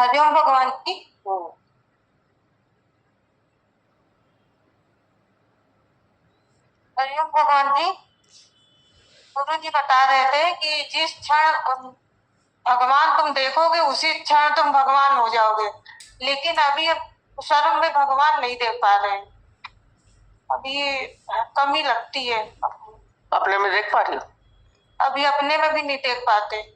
हरिओम भगवान की। हरिओम भगवान जी। गुरु जी बता रहे थे कि जिस क्षण भगवान तुम देखोगे उसी क्षण तुम भगवान हो जाओगे, लेकिन अभी शर्म में भगवान नहीं देख पा रहे, अभी कमी लगती है। अपने में देख पा रही हो? अभी अपने में भी नहीं देख पाते।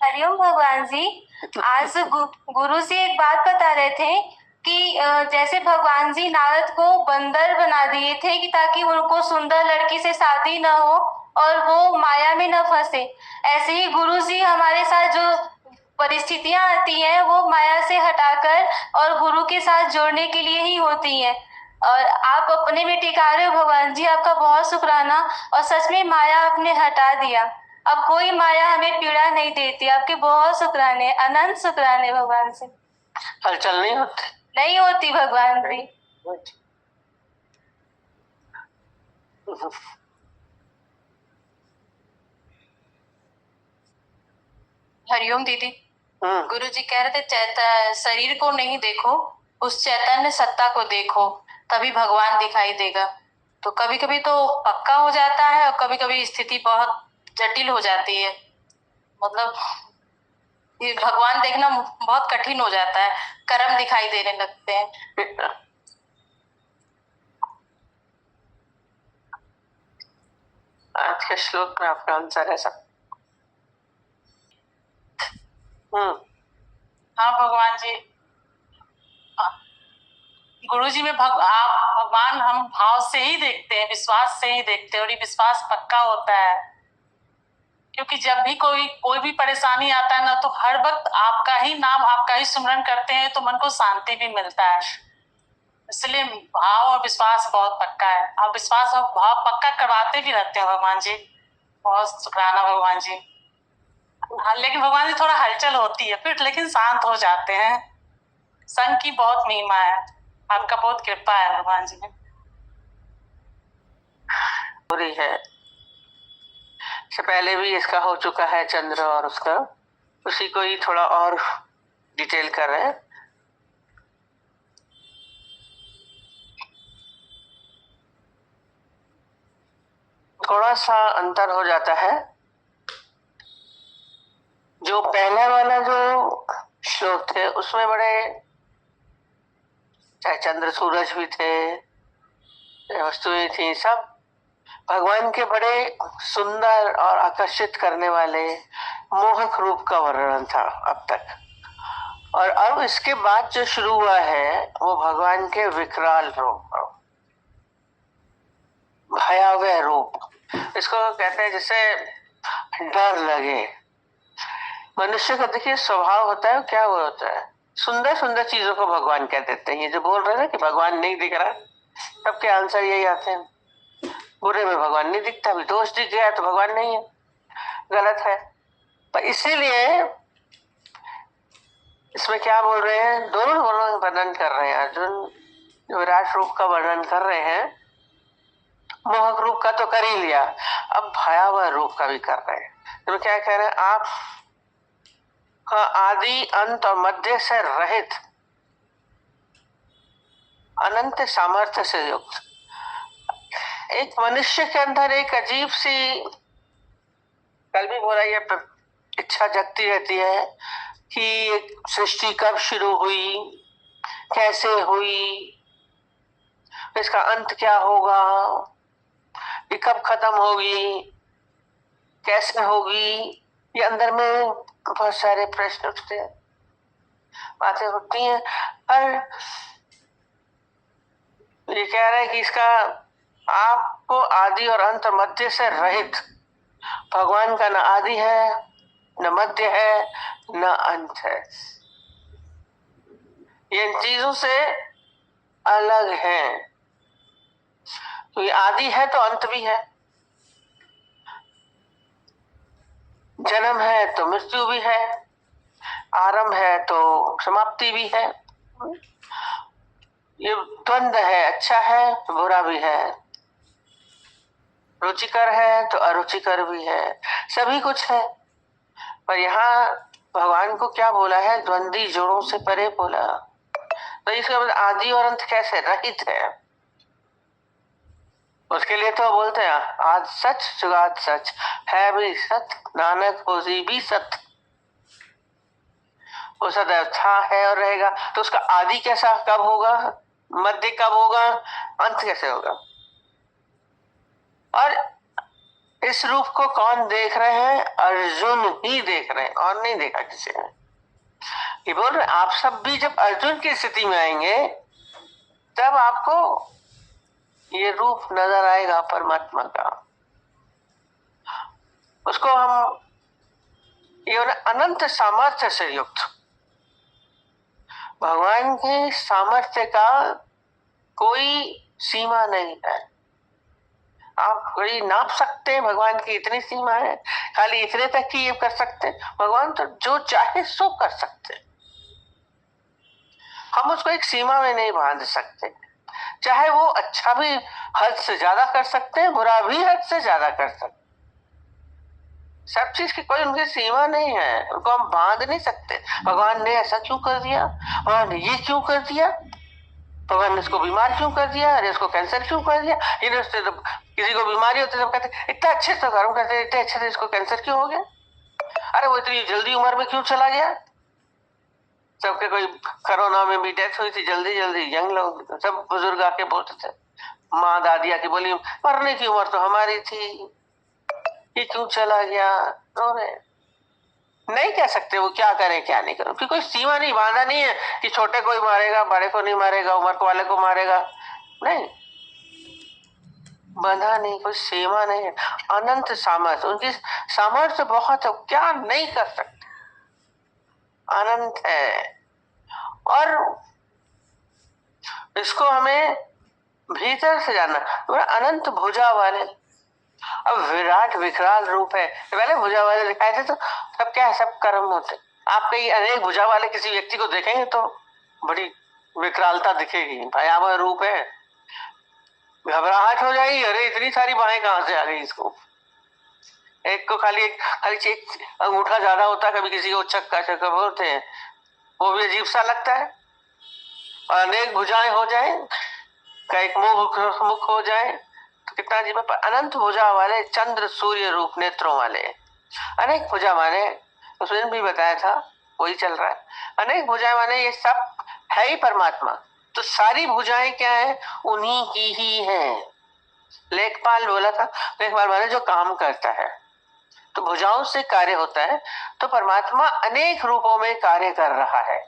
हरिओम भगवान जी। आज गुरु जी एक बात बता रहे थे कि जैसे भगवान जी नारद को बंदर बना दिए थे कि ताकि उनको सुंदर लड़की से शादी न हो और वो माया में न फंसे, ऐसे ही गुरु जी हमारे साथ जो परिस्थितियां आती हैं वो माया से हटाकर और गुरु के साथ जोड़ने के लिए ही होती हैं। और आप अपने में टिका रहे हो भगवान जी, आपका बहुत शुक्राना। और सच में माया आपने हटा दिया, अब कोई माया हमें पीड़ा नहीं देती। आपके बहुत शुक्राने, अनंत शुक्राने भगवान से। हलचल नहीं होती? नहीं होती भगवान जी। हरिओम दीदी। गुरु जी कह रहे थे शरीर को नहीं देखो, उस चैतन्य सत्ता को देखो, तभी भगवान दिखाई देगा। तो कभी कभी तो पक्का हो जाता है और कभी कभी स्थिति बहुत जटिल हो जाती है। मतलब ये भगवान देखना बहुत कठिन हो जाता है, कर्म दिखाई देने लगते हैं। आज के श्लोक में आपका आंसर है सब। हाँ भगवान जी। गुरु जी में आप भगवान हम भाव से ही देखते हैं, विश्वास से ही देखते हैं, और ये विश्वास पक्का होता है। क्योंकि जब भी कोई भी परेशानी आता है ना, तो हर वक्त आपका ही नाम, आपका ही स्मरण करते हैं, तो मन को शांति भी मिलता है। इसलिए भाव और विश्वास बहुत पक्का है। आप विश्वास और भाव पक्का करवाते भी रहते हैं भगवान जी। बहुत शुक्राना भगवान जी। हाँ, लेकिन भगवान जी थोड़ा हलचल होती है फिर, लेकिन शांत हो जाते हैं। संघ की बहुत महिमा है, आपका बहुत कृपा है भगवान जी में। पूरी है, इससे पहले भी इसका हो चुका है चंद्र, और उसका उसी को ही थोड़ा और डिटेल कर रहे हैं। थोड़ा सा अंतर हो जाता है। जो पहला वाला जो श्लोक थे उसमें बड़े, चाहे चंद्र सूरज भी थे, वस्तुएं थी, सब भगवान के बड़े सुंदर और आकर्षित करने वाले मोहक रूप का वर्णन था अब तक। और अब इसके बाद जो शुरू हुआ है वो भगवान के विकराल रूप, भयावह रूप। इसको कहते हैं जैसे डर लगे। मनुष्य का देखिए स्वभाव होता है, क्या वो होता है, सुंदर सुंदर चीजों को भगवान कह देते हैं। ये जो बोल रहे हैं कि भगवान नहीं दिख रहा, सबके आंसर यही आते हैं। बुरे में भगवान नहीं दिखता, अभी दोष दिख गया तो भगवान नहीं है, गलत है। पर इसीलिए इसमें क्या बोल रहे हैं, दोनों वर्णन कर रहे हैं। अर्जुन जो विराट रूप का वर्णन कर रहे हैं, मोहक रूप का तो कर ही लिया, अब भयावह रूप का भी कर रहे हैं। तो क्या कह रहे हैं, आप आदि अंत और मध्य से रहित, अनंत सामर्थ्य से युक्त एक मनुष्य के अंदर एक अजीब सी, कल भी बोला, ये इच्छा जगती रहती है कि सृष्टि कब शुरू हुई, कैसे हुई, इसका अंत क्या होगा, ये कब खत्म होगी, कैसे होगी। ये अंदर में बहुत सारे प्रश्न उठते हैं, बातें उठती हैं। और ये कह रहे हैं कि इसका आपको आदि और अंत मध्य से रहित, भगवान का न आदि है, न मध्य है, न अंत है। ये इन चीजों से अलग है। तो ये आदि है तो अंत भी है, जन्म है तो मृत्यु भी है, आरंभ है तो समाप्ति भी है। ये द्वंद्व है, अच्छा है तो बुरा भी है, रुचिकर है तो अरुचिकर भी है, सभी कुछ है। पर यहाँ भगवान को क्या बोला है? द्वंद्वी जोड़ों से परे बोला। तो इसका मतलब आदि और अंत कैसे? रहित है। उसके लिए तो बोलते हैं आज सच जुगाद सच, है भी सत नानक होसी भी सत। वो सदैव था, है और रहेगा। तो उसका आदि कैसा कब होगा, मध्य कब होगा, अंत कैसे होगा? और इस रूप को कौन देख रहे हैं? अर्जुन ही देख रहे हैं, और नहीं देखा किसी ने। ये बोल रहे आप सब भी जब अर्जुन की स्थिति में आएंगे तब आपको ये रूप नजर आएगा परमात्मा का। उसको हम ये अनंत सामर्थ्य से युक्त, भगवान के सामर्थ्य का कोई सीमा नहीं है। आप कोई नाप सकते हैं भगवान की इतनी सीमा है, खाली इतने तक ही ये कर सकते हैं। भगवान तो जो चाहे सो कर सकते हैं, हम उसको एक सीमा में नहीं बांध सकते। चाहे वो अच्छा भी हद से ज्यादा कर सकते हैं, बुरा भी हद से ज्यादा कर सकते हैं। सब चीज की कोई उनकी सीमा नहीं है, उनको हम बांध नहीं सकते। भगवान ने ऐसा क्यों कर दिया, भगवान ने ये क्यों कर दिया, भगवान ने इसको बीमार क्यों कर दिया, अरे इसको कैंसर क्यों कर दिया। इन्हें तो किसी को बीमारी होती है सब कहते इतना अच्छे से कर्म करते, इतने अच्छे से इसको कैंसर क्यों हो गया, अरे वो इतनी जल्दी उम्र में क्यों चला गया। सबके कोई कोरोना में भी डेथ हुई थी जल्दी जल्दी, यंग लोग सब बुजुर्ग आके बोलते थे, माँ दादी आके बोली मरने की उम्र तो हमारी थी, ये क्यों चला गया। रो रहे नहीं कह सकते वो क्या करें क्या नहीं करें, क्योंकि कोई सीमा नहीं, बांधा नहीं है कि छोटे को ही मारेगा बड़े को नहीं मारेगा, उम्र वाले को मारेगा, नहीं बंधा नहीं, कोई सीमा नहीं है। अनंत सामर्थ्य, उनकी सामर्थ्य बहुत है, क्या नहीं कर सकते, अनंत है। और इसको हमें भीतर से जानना, अनंत भुजा वाले, अब विराट विकराल रूप है। पहले भुजा वाले दिखाए थे तो सब क्या है, सब कर्म होते। आप कहीं अनेक भुजा वाले किसी व्यक्ति को देखेंगे तो बड़ी विकरालता दिखेगी, भयावह रूप है, घबराहट हो जाएगी, अरे इतनी सारी बाहें कहां से आ गई इसको। एक को खाली एक अंगूठा ज्यादा होता है, कभी किसी को चक्का चक्का बोलते हैं, वो भी अजीब सा लगता है। और अनेक भुजाएं हो जाए, का एक मुख हो जाए तो कितना अजीब है। अनंत भुजा वाले, चंद्र सूर्य रूप नेत्रों वाले, अनेक भुजा माने, उसने भी बताया था, वही चल रहा है। अनेक भुजाएं माने ये सब है ही परमात्मा। तो सारी भुजाएं क्या है, उन्हीं की ही है। लेखपाल बोला था, लेखपाल माने जो काम करता है, तो भुजाओं से कार्य होता है। तो परमात्मा अनेक रूपों में कार्य कर रहा है,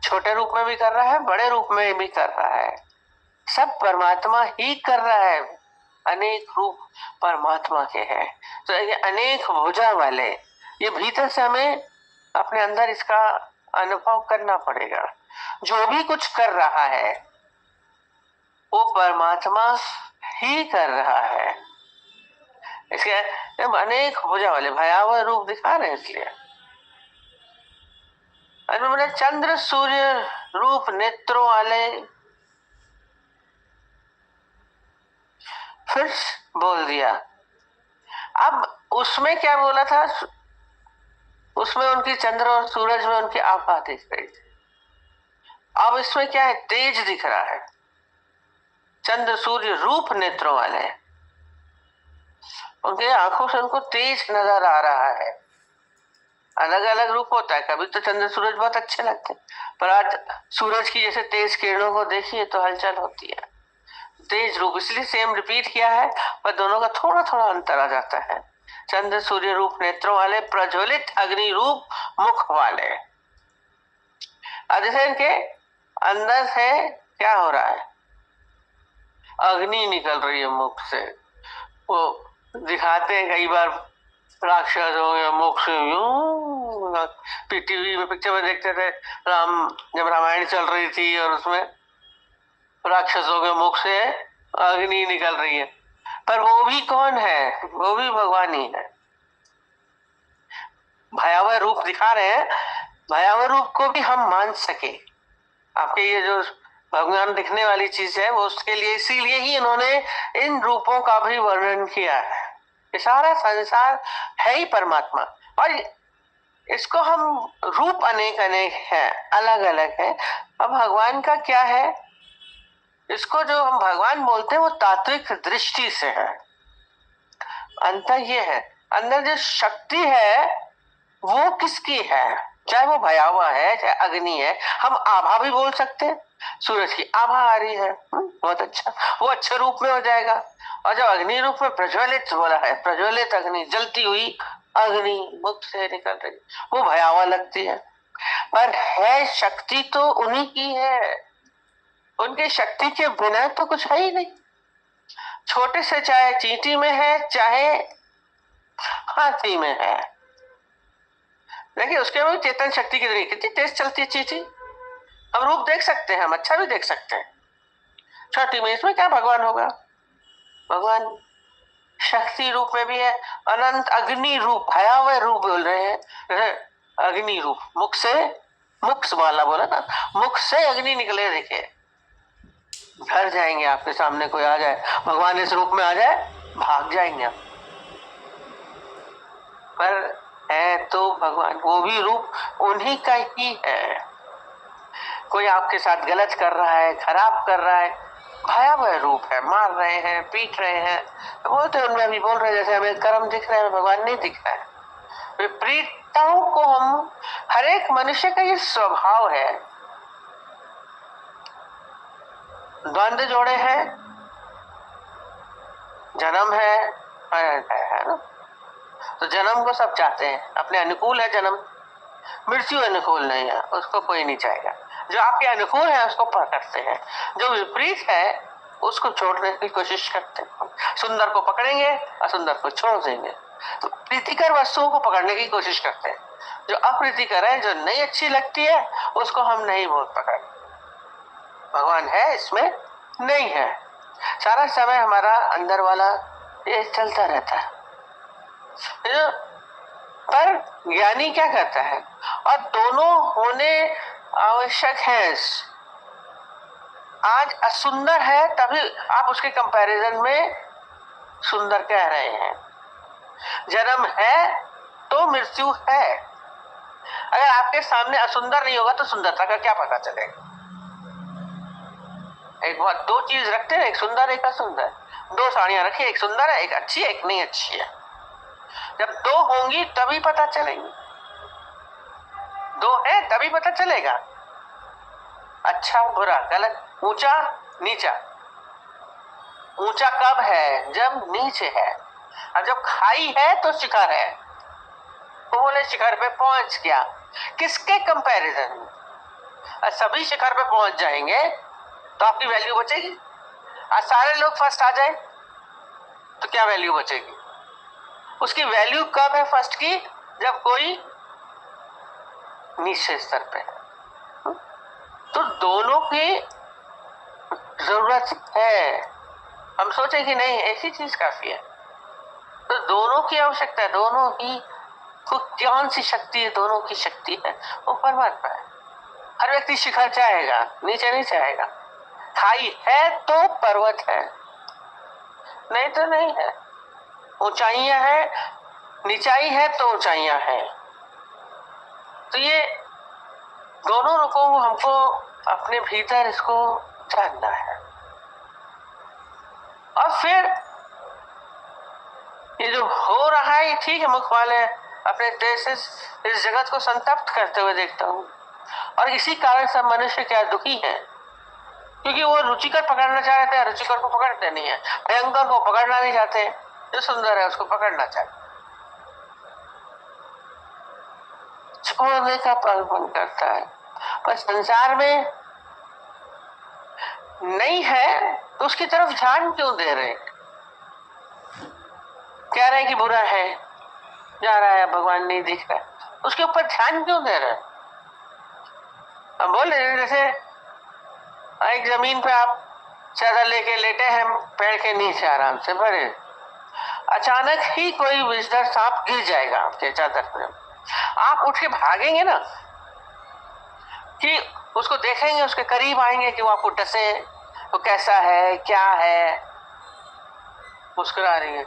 छोटे रूप में भी कर रहा है, बड़े रूप में भी कर रहा है, सब परमात्मा ही कर रहा है। अनेक रूप परमात्मा के हैं। तो ये अनेक भुजा वाले, ये भीतर से हमें अपने अंदर इसका अनुभव करना पड़ेगा। जो भी कुछ कर रहा है वो परमात्मा ही कर रहा है। इसके अनेक भुजा वाले भयावह रूप दिखा रहे हैं। इसलिए चंद्र सूर्य रूप नेत्रों वाले, फिर बोल दिया। अब उसमें क्या बोला था, उसमें उनकी चंद्र और सूरज में उनकी आभा दिख रही थी। अब इसमें क्या है, तेज दिख रहा है। चंद्र सूर्य रूप नेत्रों वाले, उनके आंखों से उनको तेज नजर आ रहा है। अलग अलग रूप होता है, कभी तो चंद्र सूरज बहुत अच्छे लगते हैं, पर आज सूरज की जैसे तेज किरणों को देखिए तो हलचल होती है। तेज रूप इसलिए सेम रिपीट किया है, पर दोनों का थोड़ा थोड़ा अंतर आ जाता है। चंद्र सूर्य रूप नेत्रों वाले, प्रज्वलित अग्नि रूप मुख वाले। अब जैसे इनके अंदर से क्या हो रहा है, अग्नि निकल रही है मुख से। वो दिखाते हैं कई बार राक्षस हो या मुख से, टीवी में पिक्चर में देखते थे, राम जब रामायण चल रही थी और उसमें राक्षसों के मुख से अग्नि निकल रही है। पर वो भी कौन है, वो भी भगवान ही है। भयावह रूप दिखा रहे हैं, भयावह रूप को भी हम मान सके। आपके ये जो भगवान दिखने वाली चीज है, वो उसके लिए इसीलिए ही इन्होंने इन रूपों का भी वर्णन किया है। ये सारा संसार है ही परमात्मा, और इसको हम रूप अनेक अनेक है, अलग अलग है। अब भगवान का क्या है, इसको जो हम भगवान बोलते हैं वो तात्विक दृष्टि से है। अंतर ये है, अंदर जो शक्ति है वो किसकी है, चाहे वो भयावह है चाहे अग्नि है। हम आभा भी बोल सकते हैं, सूरज की आभा आ रही है, बहुत अच्छा, वो अच्छे रूप में हो जाएगा। और जब अग्नि रूप में प्रज्वलित बोला है, प्रज्वलित अग्नि, जलती हुई अग्नि मुख से निकल रही, वो भयावह लगती है, पर है शक्ति तो उन्हीं की है। उनकी शक्ति के बिना तो कुछ है ही नहीं। छोटे से चाहे चींटी में है चाहे हाथी में है, देखिए उसके में चेतन शक्ति की तरीके कितनी तेज चलती है चींटी। हम रूप देख सकते हैं, हम अच्छा भी देख सकते हैं। छोटी में इसमें क्या भगवान होगा, भगवान शक्ति रूप में भी है, अनंत अग्नि रूप, भयावह रूप बोल रहे हैं, अग्नि रूप, मुख से, मुख वाला बोला ना, मुख से अग्नि निकले, देखे डर जाएंगे। आपके सामने कोई आ जाए, भगवान इस रूप में आ जाए, भाग जाएंगे आप। पर है तो भगवान, वो भी रूप उन्हीं का ही है। कोई आपके साथ गलत कर रहा है, खराब कर रहा है, भयावह रूप है, मार रहे हैं, पीट रहे हैं, वो तो उनमें भी बोल रहे हैं जैसे हमें कर्म दिख रहे हैं, भगवान नहीं दिख रहा है। विपरीतताओं को हम, हर एक मनुष्य का ये स्वभाव है। द्वंद्व जोड़े हैं, जन्म है ना, तो जन्म को सब चाहते हैं, अपने अनुकूल है जन्म, मृत्यु अनुकूल नहीं है, उसको कोई नहीं चाहेगा। जो आपके अनुकूल है उसको पकड़ते हैं, जो विपरीत है उसको छोड़ने की कोशिश करते हैं। सुंदर को पकड़ेंगे, असुंदर को छोड़ देंगे। तो प्रीतिकर वस्तुओं को पकड़ने की कोशिश करते हैं, जो अप्रीतिकर है, जो नहीं अच्छी लगती है, उसको हम नहीं बहुत पकड़। भगवान है इसमें नहीं है, सारा समय हमारा अंदर वाला ये चलता रहता है। पर ज्ञानी क्या करता है, और दोनों होने आवश्यक है। आज असुंदर है तभी आप उसके कंपैरिजन में सुंदर कह रहे हैं। जन्म है तो मृत्यु है। अगर आपके सामने असुंदर नहीं होगा तो सुंदरता का क्या पता चलेगा। एक बात, दो चीज रखते हैं, एक सुंदर एक असुंदर, दो साड़ियां रखी, एक सुंदर है, एक अच्छी है, एक नहीं अच्छी है। जब दो होंगी तभी पता चलेंगी, दो है तभी पता चलेगा, अच्छा बुरा गलत, ऊंचा नीचा। ऊंचा कब है, जब नीचे है, और जब खाई है तो शिखर है। तो बोले शिखर पे पहुंच गया, किसके कंपैरिजन में? सभी शिखर पे पहुंच जाएंगे तो आपकी वैल्यू बचेगी। आज सारे लोग फर्स्ट आ जाए तो क्या वैल्यू बचेगी? उसकी वैल्यू कब है फर्स्ट की, जब कोई नीचे स्तर पे है। तो दोनों की जरूरत है। हम सोचे कि नहीं ऐसी चीज काफी है, तो दोनों की आवश्यकता है। दोनों ही कौन सी शक्ति है, दोनों की शक्ति है वो परमात्मा है। हर व्यक्ति शिखर चाहेगा, नीचे नहीं चाहेगा। खाई है तो पर्वत है, नहीं तो नहीं है। ऊंचाइयां है, नीचाई है तो ऊंचाइयां है। तो ये दोनों रूपों को हमको अपने भीतर इसको जानना है। और फिर ये जो हो रहा है ठीक है, मुख वाले अपने देश से इस जगत को संतप्त करते हुए देखता हूँ, और इसी कारण सब मनुष्य क्या दुखी है, क्योंकि वो रुचिकर पकड़ना चाहते हैं, रुचिकर को पकड़ते नहीं है, भयंकर को पकड़ना नहीं चाहते, जो सुंदर है उसको पकड़ना चाहते, छोड़ने का प्रलोभन करता है। पर संसार में नहीं है तो उसकी तरफ ध्यान क्यों दे रहे? कह रहे हैं कि बुरा है, जा रहा है, भगवान नहीं दिख रहा है, उसके ऊपर ध्यान क्यों दे रहे? हम बोल रहे जैसे एक जमीन पे आप चादर लेके लेटे हैं, पेड़ के नीचे आराम से बड़े, अचानक ही कोई विषधर सांप गिर जाएगा आपके चादर पे, आप उठ के भागेंगे ना? कि उसको देखेंगे, उसके करीब आएंगे कि वो आपको डसे, वो कैसा है, क्या है, मुस्कुरा रही है,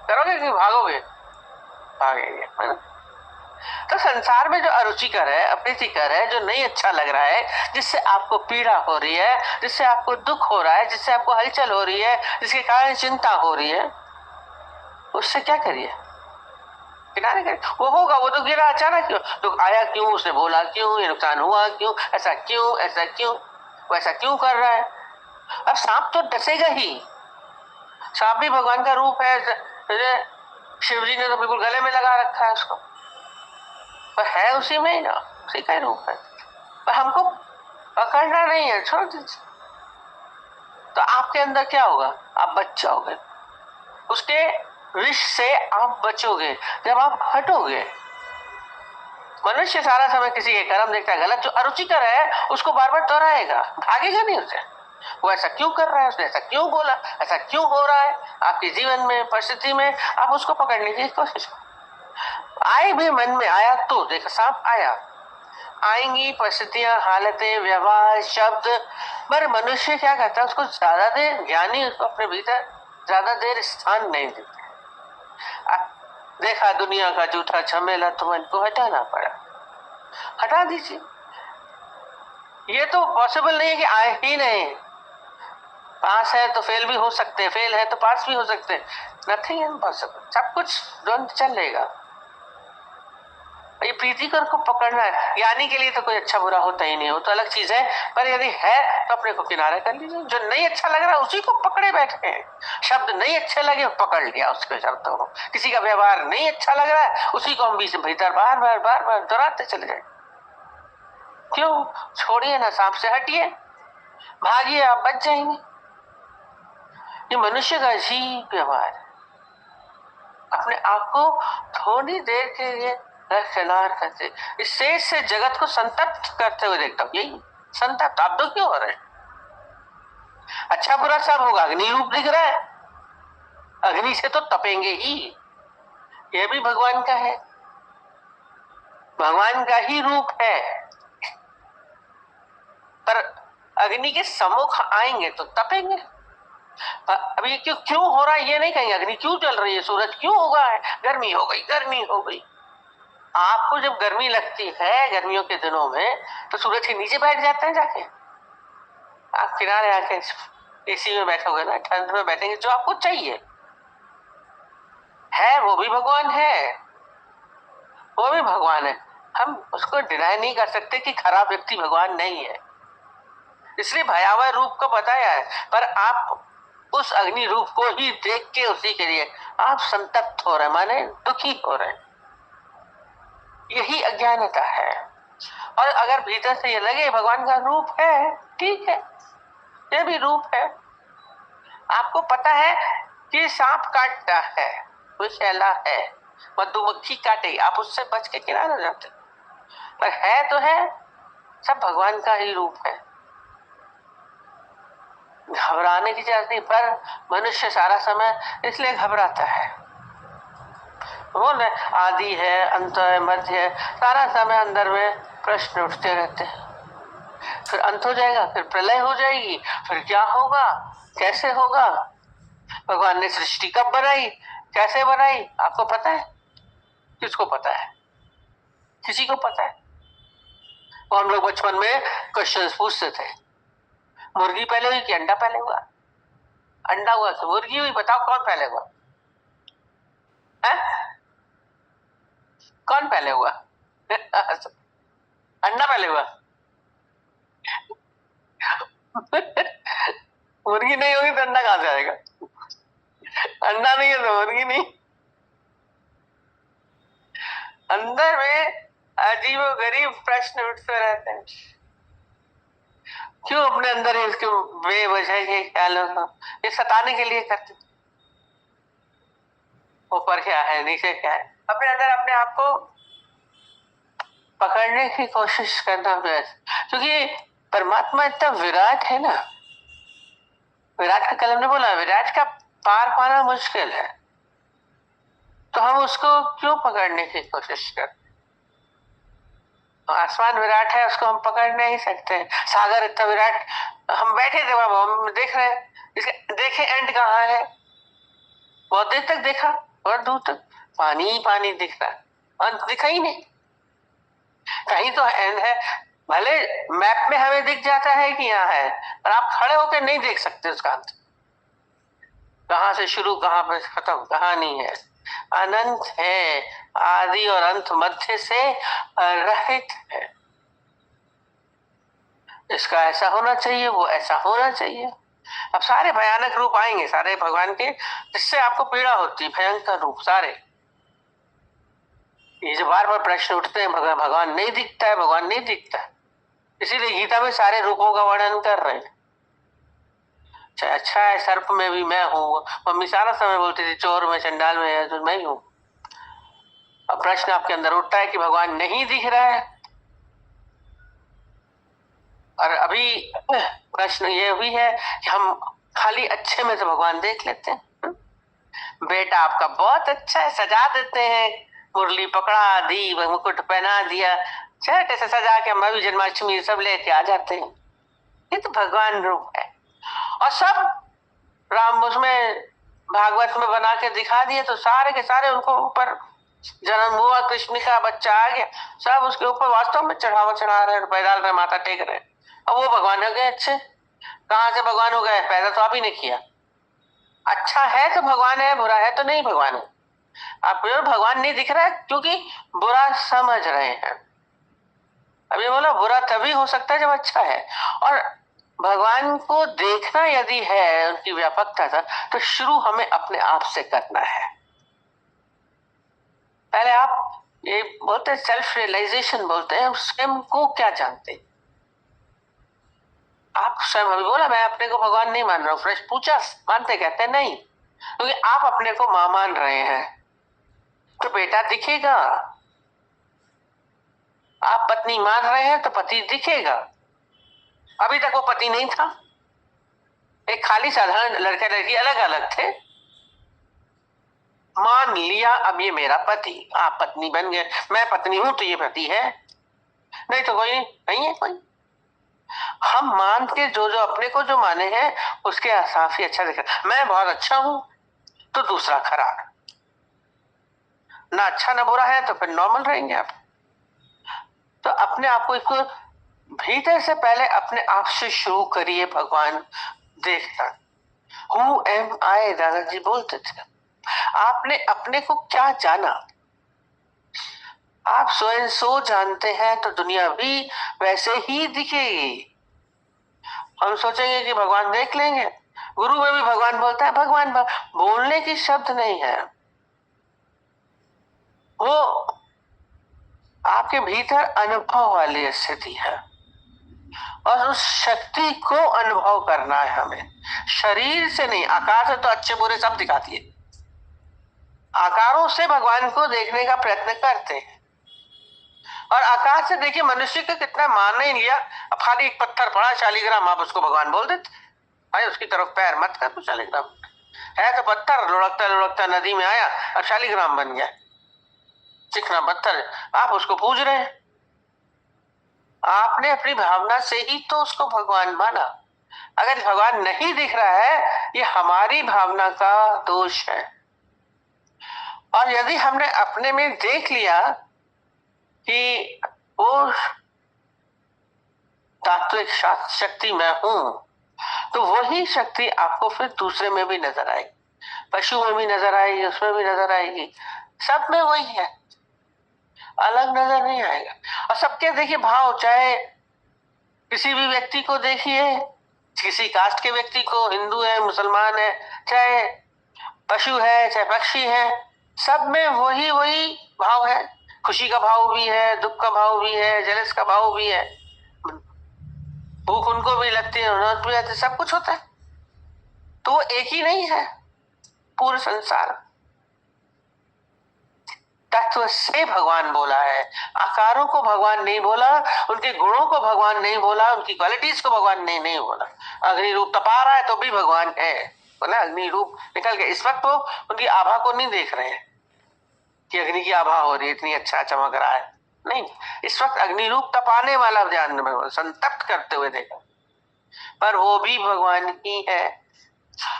करोगे कि भागोगे? भागेंगे, है ना? तो संसार में जो अरुचिकर है, अप्रीतिकर है, जो नहीं अच्छा लग रहा है, जिससे आपको पीड़ा हो रही है, जिससे आपको दुख हो रहा है, जिससे आपको हलचल हो रही है, जिसके कारण चिंता हो रही है, उससे क्या करिए? किनारे करिए। वो होगा, वो तो गिरा अचानक, क्यों तो आया, क्यों उसने बोला, क्यों ये नुकसान हुआ, क्यों ऐसा, क्यों ऐसा, क्यों वो ऐसा क्यों कर रहा है? अब सांप तो डसेगा ही, सांप भी भगवान का रूप है। शिव जी ने तो बिल्कुल गले में लगा रखा है उसको, पर है उसी में ही ना, उसी का रूप है, पर हमको पकड़ना नहीं है, छोड़ दीजिए। तो आपके अंदर क्या होगा? आप बच जाओगे, उसके विष से आप बचोगे जब आप हटोगे। मनुष्य सारा समय किसी के कर्म देखता है गलत, जो अरुचिकर है उसको बार बार दोहराएगा, भागेगा नहीं उससे। वो ऐसा क्यों कर रहा है, उसने ऐसा क्यों बोला, ऐसा क्यों हो रहा है आपके जीवन में, परिस्थिति में, आप उसको पकड़ने की कोशिश करो। आए भी मन में आया तो देखो, सांप आया, आएंगी परिस्थितियां, हालतें, व्यवहार, शब्द, पर मनुष्य क्या करता है, उसको ज्यादा देर, ज्ञानी उसको अपने भीतर ज्यादा देर स्थान नहीं देता। देखा दुनिया का जूठा झमेला तो मन को हटाना पड़ा, हटा दीजिए। ये तो पॉसिबल नहीं है कि आए ही नहीं। पास है तो फेल भी हो सकते हैं, फेल है तो पास भी हो सकते हैं, नथिंग इम्पॉसिबल, सब कुछ द्वंद चलेगा। ये प्रीतिकर को पकड़ना है, ज्ञानी के लिए तो कोई अच्छा बुरा होता ही नहीं, हो तो अलग चीज है, पर यदि है तो अपने को किनारे कर लीजिए। जो नहीं अच्छा लग रहा है उसी को पकड़े बैठे हैं, शब्द नहीं अच्छे लगे पकड़ लिया उसके शब्दों को, किसी का व्यवहार नहीं अच्छा लग रहा है उसी को हम बीच भीतर बार बार बार बार दोहराते चले जाए। क्यों? छोड़िए ना, सांप से हटिए, भागिए, आप बच जाएंगे। ये मनुष्य का अजीब व्यवहार है, अपने आप को थोड़ी देर के लिए दरकिनार करते, इस शेष से जगत को संतप्त करते हुए देखता हूँ। यही संतप्त, आप तो क्यों हो रहे हैं? अच्छा बुरा सब होगा, अग्नि रूप दिख रहा है, अग्नि से तो तपेंगे ही, यह भी भगवान का है, भगवान का ही रूप है, पर अग्नि के सम्मुख आएंगे तो तपेंगे। अभी क्यों क्यों हो रहा है ये नहीं कहेंगे, अग्नि क्यों चल रही है, सूरज क्यों होगा है, गर्मी हो गई, गर्मी हो गई। आपको जब गर्मी लगती है गर्मियों के दिनों में तो सूरज के नीचे बैठ जाते हैं जाके, आप किनारे आके एसी में बैठोगे ना, ठंड में बैठेंगे, जो आपको चाहिए है वो भी भगवान है, वो भी भगवान है। हम उसको डिनाई नहीं कर सकते कि खराब व्यक्ति भगवान नहीं है, इसलिए भयावह रूप को बताया है, पर आप उस अग्नि रूप को ही देख के उसी के लिए आप संतप्त हो रहे, माने दुखी हो रहे, यही अज्ञानता है। और अगर भीतर से ये लगे भगवान का रूप है, ठीक है, ये भी रूप है, आपको पता है कि सांप काटता है, विषैला है, मधुमक्खी काटे, आप उससे बच के किनारे जाते, पर है तो है, सब भगवान का ही रूप है, घबराने की जरूरत नहीं। पर मनुष्य सारा समय इसलिए घबराता है, वो न आदि है, अंत है, मध्य है, सारा समय अंदर में प्रश्न उठते रहते हैं, फिर अंत हो जाएगा, फिर प्रलय हो जाएगी, फिर क्या होगा, कैसे होगा, भगवान ने सृष्टि कब बनाई, कैसे बनाई, आपको पता है? किसको पता है? किसी को पता है? और हम लोग बचपन में क्वेश्चंस पूछते थे, मुर्गी पहले हुई कि अंडा पहले हुआ? अंडा हुआ कि मुर्गी हुई, बताओ कौन पहले हुआ है? कौन पहले हुआ? अंडा पहले हुआ। मुर्गी नहीं होगी तो अंडा कहां से आएगा? अंडा नहीं है तो मुर्गी नहीं। अंदर में अजीबो गरीब प्रश्न उठते रहते हैं, क्यों अपने अंदर इसके बेवजह के ख्यालों को, ये सताने के लिए करते, ऊपर क्या है नीचे क्या है, अपने अंदर अपने आप को पकड़ने की कोशिश करना बेस्ट, क्योंकि परमात्मा इतना विराट है ना, विराट का कलम ने बोला विराट का पार पाना मुश्किल है, तो हम उसको क्यों पकड़ने की कोशिश करते? आसमान विराट है, उसको हम पकड़ नहीं सकते। सागर इतना विराट, हम बैठे थे वहां, हम देख रहे हैं, देखे एंड कहाँ है, बहुत देर तक देखा, बहुत दूर तक पानी ही पानी दिख रहा है, अंत दिखा ही नहीं। कहीं तो एंड है, भले मैप में हमें दिख जाता है कि यहाँ है, पर आप खड़े होकर नहीं देख सकते उसका अंत, कहाँ से शुरू कहाँ पे खत्म, कहानी है, अनंत है, आदि और अंत मध्य से रहित है। इसका ऐसा होना चाहिए, वो ऐसा होना चाहिए। अब सारे भयानक रूप आएंगे सारे भगवान के, जिससे आपको पीड़ा होती है, भयंकर रूप सारे। ये जो बार बार प्रश्न उठते हैं, भगवान नहीं दिखता है, भगवान नहीं दिखता है, इसीलिए गीता में सारे रूपों का वर्णन कर रहे हैं। अच्छा है, सर्प में भी मैं हूँ, मम्मी सारा समय बोलती थी चोर में, चंडाल में है तो मैं ही हूँ। अब प्रश्न आपके अंदर उठता है कि भगवान नहीं दिख रहा है, और अभी प्रश्न ये भी है कि हम खाली अच्छे में तो भगवान देख लेते हैं। बेटा आपका बहुत अच्छा है, सजा देते हैं, मुरली पकड़ा दी, मुकुट पहना दिया, छठ से सजा के हम अभी जन्माष्टमी सब लेके आ जाते हैं। ये तो भगवान रूप है। और सब राम उसमें भागवत में बना के दिखा दिए, तो सारे के सारे उनको ऊपर जन्म हुआ, कृष्ण का बच्चा आ गया, सब उसके ऊपर वास्तव में चढ़ावा चढ़ा रहे हैं, पैदाल रहे, माथा टेक रहे हैं। अब वो भगवान हो गए अच्छे। कहाँ से भगवान हो गए? पैदा तो आप ही ने किया। अच्छा है तो भगवान है, बुरा है तो नहीं भगवान है। आपको भगवान नहीं दिख रहा है क्योंकि बुरा समझ रहे हैं। अभी बोला बुरा तभी हो सकता है जब अच्छा है। और भगवान को देखना यदि है, उनकी व्यापकता था, तो शुरू हमें अपने आप से करना है। पहले आप ये बोलते हैं सेल्फ रियलाइजेशन बोलते हैं, स्वयं को क्या जानते हैं आप। स्वयं अभी बोला मैं अपने को भगवान नहीं मान रहा हूं, प्रश्न पूछा मानते, कहते नहीं, क्योंकि आप अपने को मां मान रहे हैं तो बेटा दिखेगा, आप पत्नी मान रहे हैं तो पति दिखेगा। अभी तक वो पति नहीं था, एक खाली साधारण लड़का लड़की अलग अलग थे, मान लिया अब ये मेरा पति, आप पत्नी बन गए, मैं पत्नी हूं तो ये पति है, नहीं तो कोई नहीं है कोई। हम मान के जो जो अपने को जो माने हैं उसके काफी अच्छा दिखा, मैं बहुत अच्छा हूं तो दूसरा खराब, ना अच्छा ना बुरा है तो फिर नॉर्मल रहेंगे आप। तो अपने आप को इसको भीतर से पहले अपने आप से शुरू करिए भगवान देखना। हु एम आई, दादाजी बोलते थे, आपने अपने को क्या जाना, आप स्वयं सो जानते हैं तो दुनिया भी वैसे ही दिखेगी। हम सोचेंगे कि भगवान देख लेंगे, गुरु में भी भगवान बोलता है, भगवान बोलने की शब्द नहीं है, वो आपके भीतर अनुभव वाली स्थिति है, और उस शक्ति को अनुभव करना है हमें, शरीर से नहीं। आकार से तो अच्छे बुरे सब दिखाती है, आकारों से भगवान को देखने का प्रयत्न करते हैं। और आकाश से देखिए मनुष्य का कितना मान नहीं लिया, अब खाली एक पत्थर पड़ा शालिग्राम, आप उसको भगवान बोल देते, भाई उसकी तरफ पैर मत कर, तो शालिग्राम है तो पत्थर, लुढ़कता लुढ़कता नदी में आया और शालिग्राम बन गया, चिकना पत्थर, आप उसको पूज रहे हैं। आपने अपनी भावना से ही तो उसको भगवान माना। अगर भगवान नहीं दिख रहा है, ये हमारी भावना का दोष है। और यदि हमने अपने में देख लिया कि वो तात्विक शक्ति मैं हूं, तो वही शक्ति आपको फिर दूसरे में भी नजर आएगी, पशु में भी नजर आएगी, उसमें भी नजर आएगी, सब में वही है, अलग नजर नहीं आएगा। और सबके देखिए भाव, चाहे किसी भी व्यक्ति को देखिए, किसी कास्ट के व्यक्ति को, हिंदू है मुसलमान है, चाहे पशु है चाहे पक्षी है, सब में वही वही भाव है। खुशी का भाव भी है, दुख का भाव भी है, जलस का भाव भी है, भूख उनको भी लगती है, उन्हें भी आती है, सब कुछ होता है। तो वो एक ही नहीं है, पूरे संसार तत्व से भगवान बोला है, आकारों को भगवान नहीं बोला, उनके गुणों को भगवान नहीं बोला, उनकी क्वालिटीज को भगवान ने नहीं बोला। अग्नि रूप तपा रहा है तो भी भगवान है, बोला अग्नि रूप निकल के। इस वक्त वो उनकी आभा को नहीं देख रहे हैं कि अग्नि की आभा हो रही है, इतनी अच्छा चमक रहा है, नहीं, इस वक्त अग्नि रूप तपाने वाला ध्यान में भगवान संतप्त करते हुए देखा, पर वो भी भगवान ही है।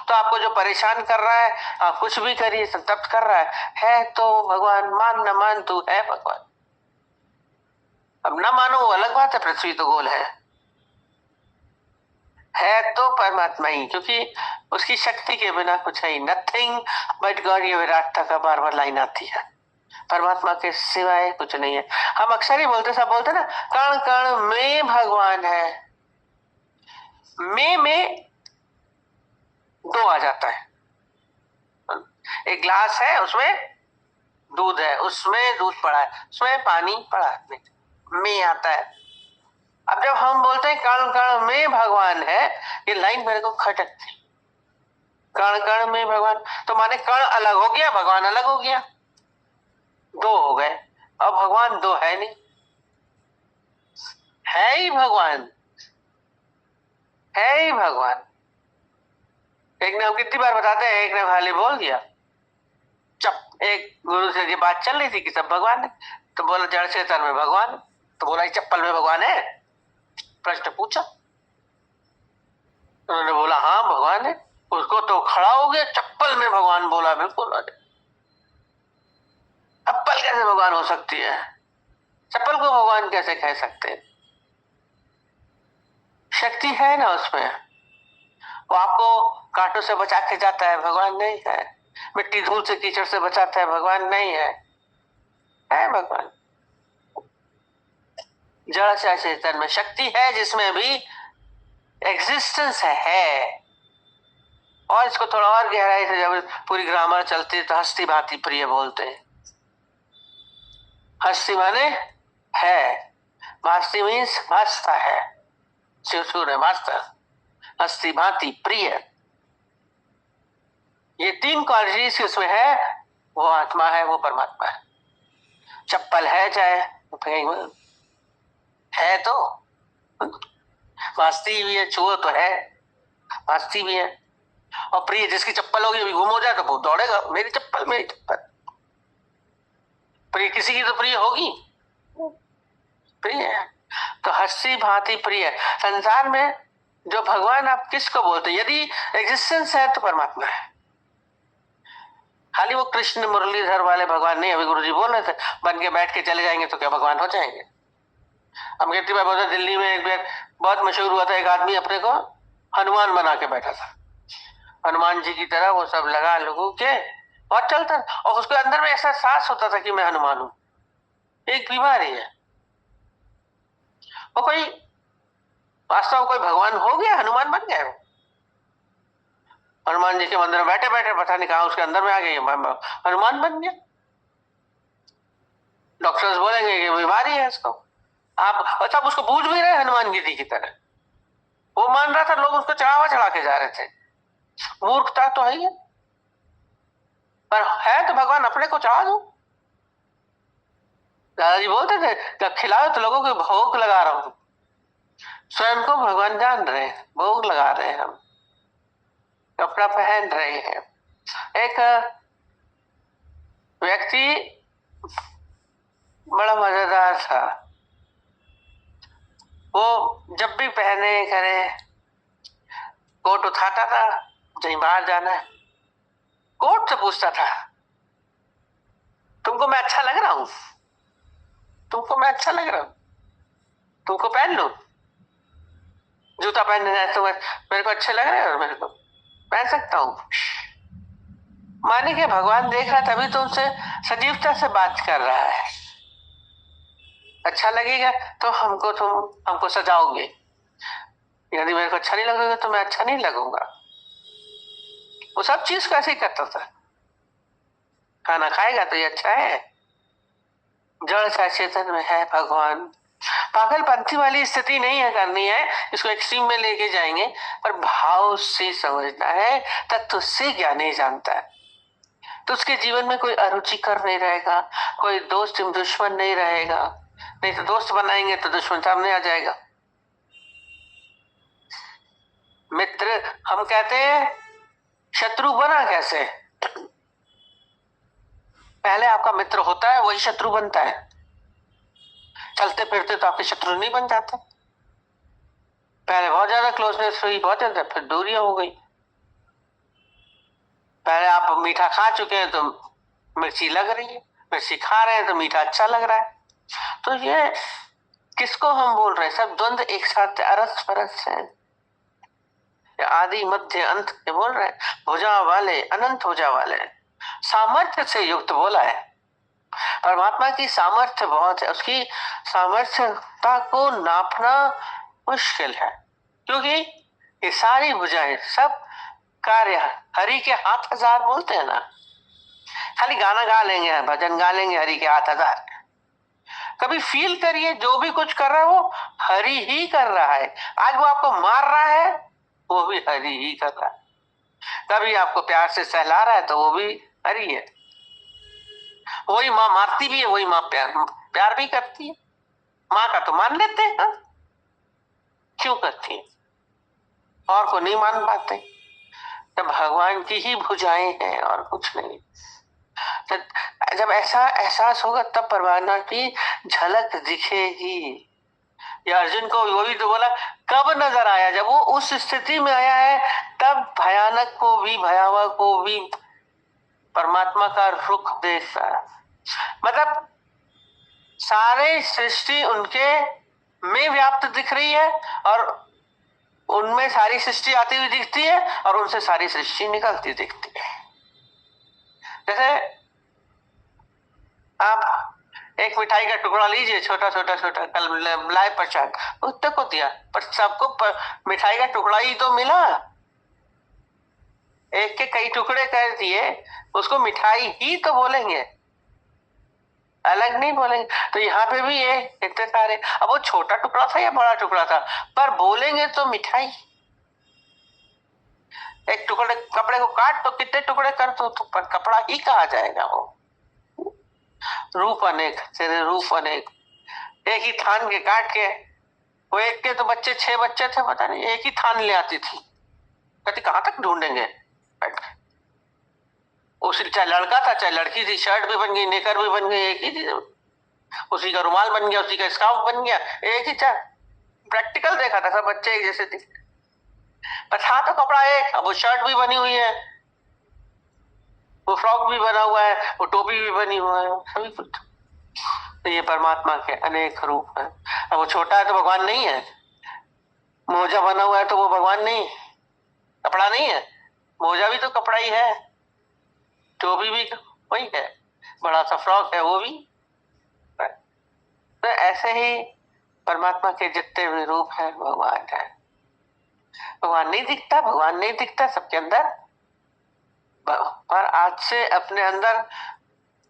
तो आपको जो परेशान कर रहा है, आप कुछ भी करिए, संतप्त कर रहा है तो भगवान, मान न मान तू है भगवान। अब न मानो वो अलग बात है, पृथ्वी तो गोल है तो परमात्मा ही, क्योंकि उसकी शक्ति के बिना कुछ है ही। नथिंग बट गॉड, ये विराटता का बार बार लाइन आती है, परमात्मा के सिवाय कुछ नहीं है। हम अक्सर ही बोलते, सब बोलते ना, कण कण में भगवान है। में दो आ जाता है। एक ग्लास है, उसमें दूध है, उसमें दूध पड़ा है, उसमें पानी पड़ा है, में आता है। अब जब हम बोलते हैं कण कण में भगवान है, ये लाइन मेरे को खटकती। कण कण में भगवान, तो माने कण अलग हो गया, भगवान अलग हो गया, दो हो गए। अब भगवान दो है नहीं, है ही भगवान, है ही भगवान। एक ने, हम कितनी बार बताते हैं, एक ने खाली बोल दिया एक गुरु से ये बात चल रही थी कि सब भगवान है, तो बोला जड़ चेतन में भगवान है, तो बोला चप्पल में भगवान है, प्रश्न पूछा, उन्होंने बोला हाँ भगवान है। उसको तो खड़ा हो गया, चप्पल में भगवान बोला, बिल्कुल। चप्पल कैसे भगवान हो सकती है, चप्पल को भगवान कैसे कह सकते हैं? शक्ति है ना उसमें, वो आपको कांटों से बचा के जाता है, भगवान नहीं है। मिट्टी धूल से कीचड़ से बचाता है, भगवान नहीं है, है भगवान। जड़ से चेतन में शक्ति है, जिसमें भी एग्जिस्टेंस है। और इसको थोड़ा और गहराई से जब पूरी ग्रामर चलती है तो हस्ती भांति प्रिय बोलते हैं। हस्ती माने है, भास्ती मीन्स भासता है, शिवसूर है भास्ता, हस्ती भांति प्रिय, ये तीन क्वालिटीज उसमें है। वो आत्मा है, वो परमात्मा है। चप्पल है चाहे है तो भासती भी है, छुओ तो है, भासती भी है। और प्रिय, जिसकी चप्पल होगी अभी गुम हो जाए तो वो दौड़ेगा, मेरी चप्पल मेरी चप्पल। प्रिय किसी की तो प्रिय होगी, प्रिय है। तो हस्ती भांति प्रिय, संसार में जो भगवान आप किसको बोलते, यदि एग्जिस्टेंस है तो परमात्मा है। खाली वो कृष्ण मुरलीधर वाले भगवान नहीं। अभी गुरुजी बोल रहे थे, बन के बैठ के चले जाएंगे तो क्या भगवान हो जाएंगे? हम कितनी बार बोलते, दिल्ली में एक बार बहुत मशहूर हुआ था, एक आदमी अपने को हनुमान बना के बैठा था, हनुमान जी की तरह वो सब लगा लोगों के और चलता, और उसके अंदर में ऐसा सांस होता था कि मैं हनुमान हूं। एक बीमारी है वो, कोई वास्तव में कोई भगवान हो गया, हनुमान बन गया। हनुमान जी के मंदिर में बैठे बैठे पता नहीं कहा उसके अंदर में आ गई, हनुमान बन गया। डॉक्टर्स बोलेंगे कि बीमारी है इसको, आप अच्छा उसको बूझ भी रहे हनुमान गिरी की तरह, वो मान रहा था, लोग उसको चढ़ा के जा रहे थे। मूर्खता तो है ही, पर है तो भगवान अपने को चढ़ा दो। दादाजी बोलते थे जब खिलाओ तो लोगों को भोग लगा रहा हूं, स्वयं को भगवान जान रहे हैं, भोग लगा रहे हैं, हम कपड़ा पहन रहे हैं। एक व्यक्ति बड़ा मजेदार था, वो जब भी पहने करे कोट उठाता था, कहीं बाहर जाना है कोट से पूछता था, तुमको मैं अच्छा लग रहा हूं, तुमको मैं अच्छा लग रहा हूं, तुमको पहन लो, जूता पहनने जाए तो मेरे को अच्छे लग रहे हैं और मेरे को पहन सकता हूं। माने कि भगवान देख रहा, तभी तो उनसे सजीवता से बात कर रहा है। अच्छा लगेगा तो हमको सजाओगे, यदि मेरे को अच्छा नहीं लगेगा तो मैं अच्छा नहीं लगूंगा। वो सब चीज कैसे ही करता था, खाना खाएगा तो ये अच्छा है। जड़ चेतन में है भगवान। पागलपंथी वाली स्थिति नहीं है करनी है, इसको एक्सट्रीम में लेके जाएंगे, पर भाव से समझना है, तत्व से ज्ञान नहीं जानता है तो उसके जीवन में कोई अरुचिकर नहीं रहेगा, कोई दोस्त दुश्मन नहीं रहेगा। नहीं तो दोस्त बनाएंगे तो दुश्मन सामने आ जाएगा। मित्र हम कहते हैं, शत्रु बना कैसे? पहले आपका मित्र होता है, वही शत्रु बनता है। चलते फिरते तो आपके शत्रु नहीं बन जाते। पहले बहुत ज्यादा क्लोजनेस हुई, बहुत ज्यादा, फिर दूरियां हो गई। पहले आप मीठा खा चुके हैं तो मिर्ची लग रही है, मिर्ची खा रहे हैं तो मीठा अच्छा लग रहा है। तो ये किसको हम बोल रहे हैं? सब द्वंद एक साथ अरस परस है। आदि मध्य अंत के बोल रहे हैं, भुजा वाले, अनंत भुजा वाले, सामर्थ्य से युक्त बोला है। परमात्मा की सामर्थ्य बहुत है, उसकी सामर्थ्यता को नापना मुश्किल है, क्योंकि ये सारी भुजाएं, सब कार्य हरि के हाथ हजार बोलते हैं ना। खाली गाना गा लेंगे, भजन गा लेंगे, हरि के हाथ हजार। कभी फील करिए, जो भी कुछ कर रहा है वो हरि ही कर रहा है। आज वो आपको मार रहा है, वो भी हरि ही कर रहा है। कभी आपको प्यार से सहला रहा है तो वो भी हरि है। वही माँ मारती भी है, वही माँ प्यार भी करती है। माँ का तो मान लेते हैं, हाँ? क्यों करती है? और को नहीं मान पाते। तब भगवान की ही भुजाएं हैं और कुछ नहीं। जब ऐसा एहसास होगा तब परमात्मा की झलक दिखेगी। या अर्जुन को वो भी तो बोला, कब नजर आया? जब वो उस स्थिति में आया है तब भयानक को भी, भयावह को भी परमात्मा का रुख देख रहा। मतलब सारे सृष्टि उनके में व्याप्त दिख रही है और उनमें सारी सृष्टि आती हुई दिखती है और उनसे सारी सृष्टि निकलती दिखती है। जैसे आप एक मिठाई का टुकड़ा लीजिए, छोटा छोटा छोटा, कल लाए प्रसाद, उतने को दिया, पर सबको मिठाई का टुकड़ा ही तो मिला। एक के कई टुकड़े कर दिए, उसको मिठाई ही तो बोलेंगे, अलग नहीं बोलेंगे। तो यहाँ पे भी ये इतने सारे, अब वो छोटा टुकड़ा था या बड़ा टुकड़ा था, पर बोलेंगे तो मिठाई। एक टुकड़े कपड़े को काट तो कितने टुकड़े कर तो कपड़ा ही कहा जाएगा। वो रूप अनेक, तेरे रूप अनेक। एक ही थान के काट के, वो एक के तो बच्चे 6 बच्चे थे, पता नहीं, एक ही थान ले आती थी। कहती कहां तक ढूंढेंगे? उसी, चाहे लड़का था चाहे लड़की थी, शर्ट भी बन गई, नेकर भी बन गई, एक ही थी। उसी का रुमाल बन गया, उसी का स्कार्फ बन गया, एक ही था। प्रैक्टिकल देखा था, सब बच्चे एक जैसे थे, पर था तो कपड़ा एक। अब वो शर्ट भी बनी हुई है, वो फ्रॉक भी बना हुआ है, वो टोपी भी बनी हुआ है, सभी कुछ। तो ये परमात्मा के अनेक रूप है। अब वो छोटा है तो भगवान नहीं है, मोजा बना हुआ है तो वो भगवान नहीं, कपड़ा नहीं है। मोजा भी तो कपड़ा ही है, टोपी भी वही है, बड़ा सा फ्रॉक है वो भी। तो ऐसे ही परमात्मा के जितने भी रूप है भगवान है। भगवान नहीं दिखता, भगवान नहीं दिखता सबके अंदर, पर आज से अपने अंदर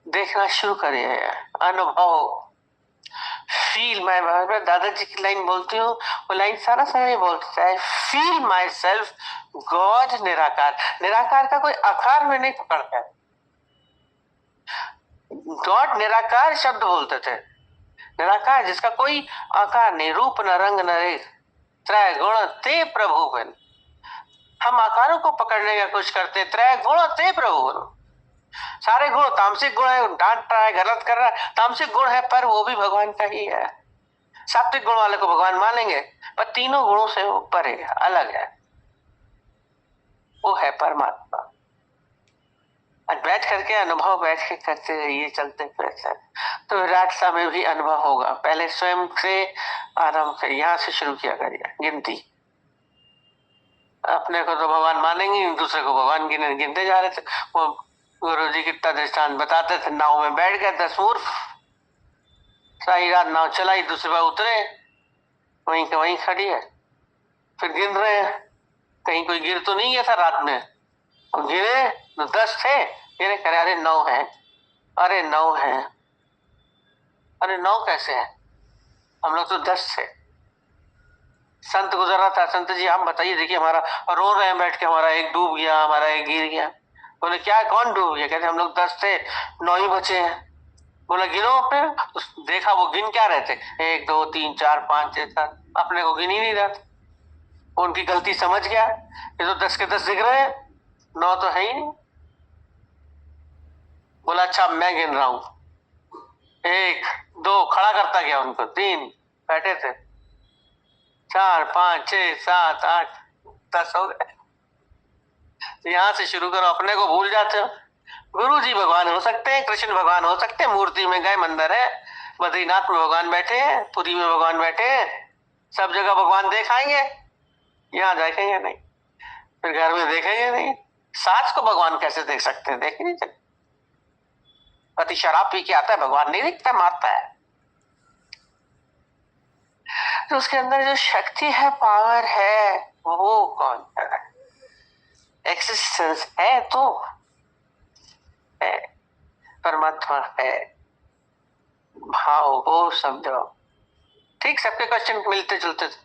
देखना शुरू करिए। अनुभव, फील माई, दादाजी की लाइन बोलती हूँ, वो लाइन सारा समय बोलता है, फील माई सेल्फ गॉड निराकार। निराकार का कोई आकार में नहीं पकड़ता है। गॉड निराकार शब्द बोलते थे, निराकार जिसका कोई आकार नहीं, रूप न रंग न रेख, त्रय गुण ते प्रभु बन। हम आकारों को पकड़ने का कुछ करते, त्रय गुण ते प्रभु बन। सारे गुण, तामसिक गुण है, डांट रहा है, गलत कर रहा है, तामसिक गुण है, पर वो भी भगवान का ही है। सात्विक गुण वाले को भगवान मानेंगे, पर तीनों गुणों से ऊपर है, अलग है, वो है परमात्मा। आज बैठ करके अनुभव बैठ के करते रहिए, चलते फिरते, तो विराट सा में भी अनुभव होगा। पहले स्वयं से आरंभ करिए, यहाँ से शुरू किया करिए गिनती। अपने को तो भगवान मानेंगे, दूसरे को भगवान गिनते जा रहे थे। वो गुरु जी कितना दृष्टांत बताते थे, नाव में बैठ गए 10 मूर्ख, सारी रात नाव चलाई, दूसरी बार उतरे, वहीं के वहीं खड़ी है, फिर गिन रहे हैं कहीं कोई गिर तो नहीं गया था रात में। और गिरे तो 10 थे, गिरे, करे अरे 9 है, अरे 9 है, अरे 9 कैसे है, हम लोग तो 10 थे। संत गुजर रहा था, संत जी आप बताइए, देखिए हमारा, रो रहे हैं बैठ के, हमारा एक डूब गया, हमारा एक गिर गया। बोले क्या, कौन डूब गया? कहते हम लोग 10 थे, 9 ही बचे हैं। बोला गिनो अपने, तो देखा वो गिन क्या रहे थे, 1 2 3 4 5 6 7, अपने को गिन ही नहीं रहा था। उनकी गलती समझ गया, ये तो 10 के 10 दिख रहे हैं, 9 तो है ही नहीं। बोला अच्छा मैं गिन रहा हूं, 1 2 खड़ा करता गया उनको, 3 बैठे थे, 4 5 6 7 8 10 हो गए। यहां से शुरू करो, अपने को भूल जाते हो। गुरु जी भगवान हो सकते हैं, कृष्ण भगवान हो सकते हैं, मूर्ति में गए, मंदिर है, बद्रीनाथ में भगवान बैठे हैं, पुरी में भगवान बैठे हैं, सब जगह भगवान देखाएंगे, यहाँ देखेंगे नहीं, फिर घर में देखेंगे नहीं। सास को भगवान कैसे देख सकते हैं? देख ही नहीं सकते। पति शराब पी के आता है, भगवान नहीं दिखता, मारता है। तो उसके अंदर जो शक्ति है, पावर है, वो कौन है? एक्सिस्टेंस है तो है, परमात्मा है, भाव वो समझो। ठीक, सबके क्वेश्चन मिलते जुलते थे।